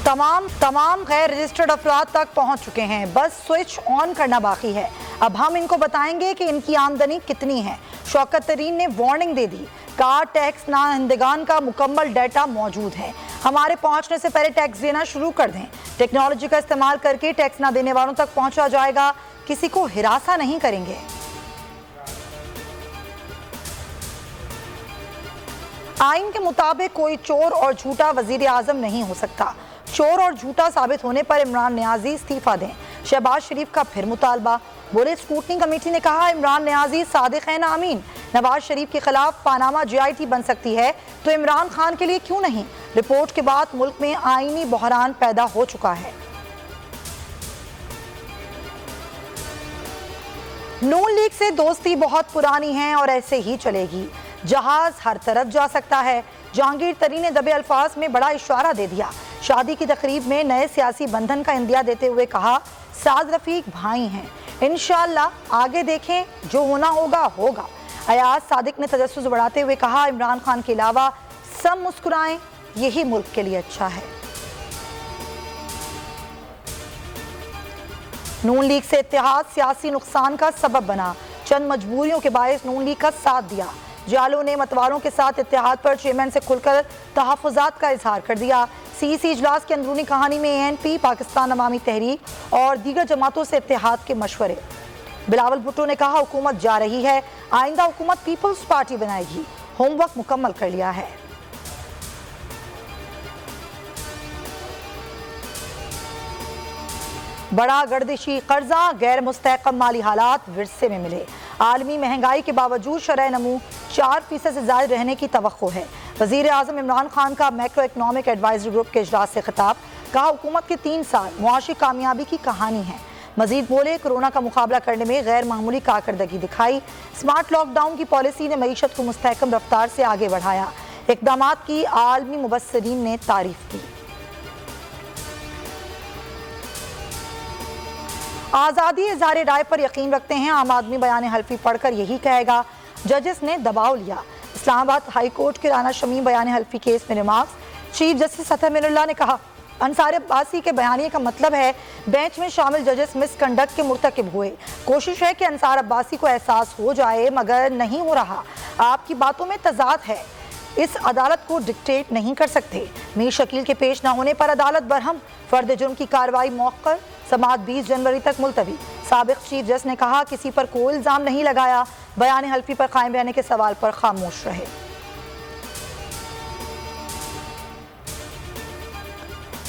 तमाम गैर रजिस्टर्ड अफराद तक पहुंच चुके हैं, बस स्विच ऑन करना बाकी है। अब हम इनको बताएंगे कि इनकी आमदनी कितनी है। शौकत तरीन ने वार्निंग दे दी, कहा टैक्स नादहिंदगान का मुकम्मल डाटा मौजूद है, हमारे पहुंचने से पहले टैक्स देना शुरू कर दें। टेक्नोलॉजी का इस्तेमाल करके टैक्स ना देने वालों तक पहुंचा जाएगा, किसी को हिरासा नहीं करेंगे। आइन के मुताबिक कोई चोर और झूठा वजीर आजम नहीं हो सकता। चोर और झूठा साबित होने पर इमरान नियाजी इस्तीफा दें। शहबाज शरीफ का फिर मुतालबा, बोले स्क्रूटनी कमेटी ने कहा इमरान नियाजी सादिक है ना अमीन। नवाज शरीफ के खिलाफ पानामा JIT बन सकती है तो इमरान खान के लिए क्यों नहीं। रिपोर्ट के बाद मुल्क में आईनी बहरान पैदा हो चुका है। नून लीग से दोस्ती बहुत पुरानी है और ऐसे ही चलेगी। जहाज हर तरफ जा सकता है। जहांगीर तरीन ने दबे अल्फाज में बड़ा इशारा दे दिया। शादी की तकरीब में नए सियासी बंधन का इंदिया देते हुए कहा साद रफीक भाई हैं, इंशाअल्लाह आगे देखें, जो होना होगा होगा। अयाज सादिक ने तजस्सुस बढ़ाते हुए कहा इमरान खान के अलावा सब मुस्कुराएं, यही मुल्क के लिए अच्छा है। नून लीग से इत्तेहाद सियासी नुकसान का सबब बना, चंद मजबूरियों के बायस नून लीग का साथ दिया। जालों ने मतवारों के साथ इत्तेहाद पर चेयरमैन से खुलकर तहफ़्फ़ुज़ात का इजहार कर दिया। CEC इजलास की अंदरूनी कहानी में ANP, पाकिस्तान अवामी तहरीक और दीगर जमातों से इत्तेहाद के मशवरे। बिलावल भुट्टो ने कहा हुकूमत जा रही है, आइंदा हुकूमत पीपल्स पार्टी बनाएगी, होमवर्क मुकम्मल कर लिया है। बड़ा गर्दिशी कर्जा, गैर मुस्तहकम माली हालात विरसे में मिले। आलमी महंगाई के बावजूद शरह नमू 4% से ज़्यादा रहने की तवक्को है। वज़ीर आज़म इमरान खान का मैक्रो इकनॉमिक एडवाइजरी ग्रुप के इजलास से खिताब, कहा हुकूमत के 3 साल मुआशी कामयाबी की कहानी है। मजीद बोले कोरोना का मुकाबला करने में गैर मामूली कारकर्दगी दिखाई। स्मार्ट लॉकडाउन की पॉलिसी ने मईशत को मुस्तहकम रफ्तार से आगे बढ़ाया। इक़दामात की आलमी मुबस्सिरीन ने तारीफ की। आज़ादी इज़हार राय पर यकीन रखते हैं, आम आदमी बयान हल्फी पढ़कर यही कहेगा। जजेस ने दबाव लिया। इस्लामाबाद हाई कोर्ट के राना शमी बयान हल्फी केस में remarks. Chief justice Athar Minallah ने कहा अंसार अब्बासी के बयानिए का मतलब है बेंच में शामिल जजेस मिसकंडक्ट के मुर्तकिब हुए। कोशिश है कि अंसार अब्बासी को एहसास हो जाए, मगर नहीं हो रहा। आपकी बातों में तजाद है, इस अदालत को डिक्टेट नहीं कर सकते। मीर शकील के पेश न होने पर अदालत बरहम। फर्द जुर्म की कार्रवाई मौक़्क़र, समाअत 20 जनवरी तक मुलतवी। साबिक चीफ जस्टिस ने कहा किसी पर कोई इल्ज़ाम नहीं लगाया, बयान हल्फी पर कायम रहने के सवाल पर खामोश रहे।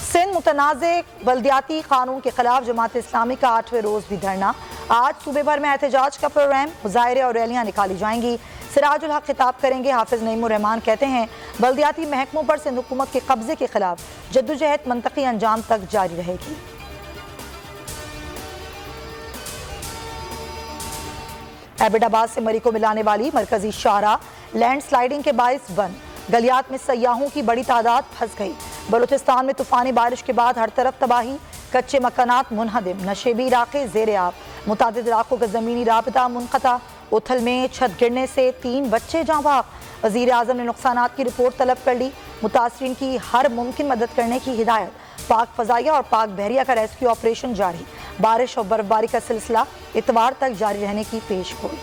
सिंध मुतनाज़े बल्दियाती कानून के खिलाफ जमात इस्लामी का 8वें रोज भी धरना। आज सूबे भर में एहतजाज का प्रोग्राम, मुजाहिरे और रैलियां निकाली जाएंगी। सिराजुल हक खिताब करेंगे। हाफिज नईमुर रहमान कहते हैं बल्दियाती महकमों पर सिंध हुकूमत के कब्जे के खिलाफ जद्दोजहद मंतकी अंजाम तक जारी रहेगी। एबटाबाद से मरी को मिलाने वाली मरकजी शाहराह लैंड स्लाइडिंग के बाइस बंद। गलियात में सयाहों की बड़ी तादाद फंस गई। बलूचिस्तान में तूफानी बारिश के बाद हर तरफ तबाही, कच्चे मकानात मुनहदिम, नशेबी इलाके ज़ेर आब, मुतादिद इलाकों का ज़मीनी राबता मुनक़ता। उथल में छत गिरने से 3 बच्चे जाँ बाग। वज़ीर आज़म ने नुकसानात की रिपोर्ट तलब कर ली। मुतासरीन की हर मुमकिन मदद करने की हिदायत। पाक फ़ज़ाइया और पाक बहरिया का रेस्क्यू ऑपरेशन जारी। बारिश और बर्फबारी का सिलसिला इतवार तक जारी रहने की पेशगोई।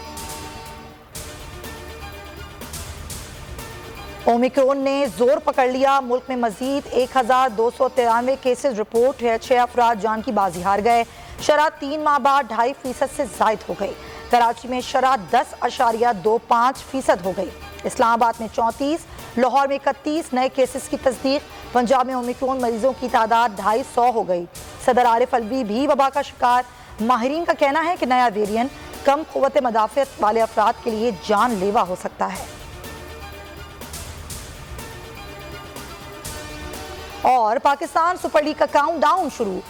ओमिक्रॉन ने जोर पकड़ लिया। मुल्क में मजीद 1293 केसेस रिपोर्ट है। 6 अफराद जान की बाजी हार गए। शरह 3 माह बाद 2.5% से जायद हो गई। कराची में शरह 10.25% हो गई। इस्लामाबाद में 34, लाहौर में 31 नए केसेस की तस्दीक। पंजाब में ओमिक्रॉन मरीजों की तादाद 250 हो गई। सदर आरिफ अलवी भी वबा का शिकार। माहिरीन का कहना है कि नया वेरिएंट कम क़ुव्वत मदाफ़ियत वाले अफराद के लिए जानलेवा हो सकता है। और पाकिस्तान सुपर लीग का काउंटडाउन शुरू।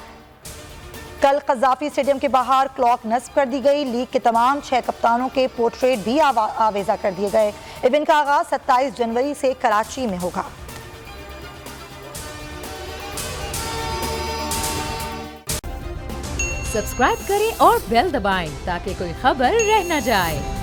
कल कज़ाफ़ी स्टेडियम के बाहर क्लॉक नस्ब कर दी गई। लीग के तमाम 6 कप्तानों के पोर्ट्रेट भी आवेजा कर दिए गए। इवेंट का आगाज 27 जनवरी से कराची में होगा। सब्सक्राइब करें और बेल दबाएं ताकि कोई खबर रह न जाए।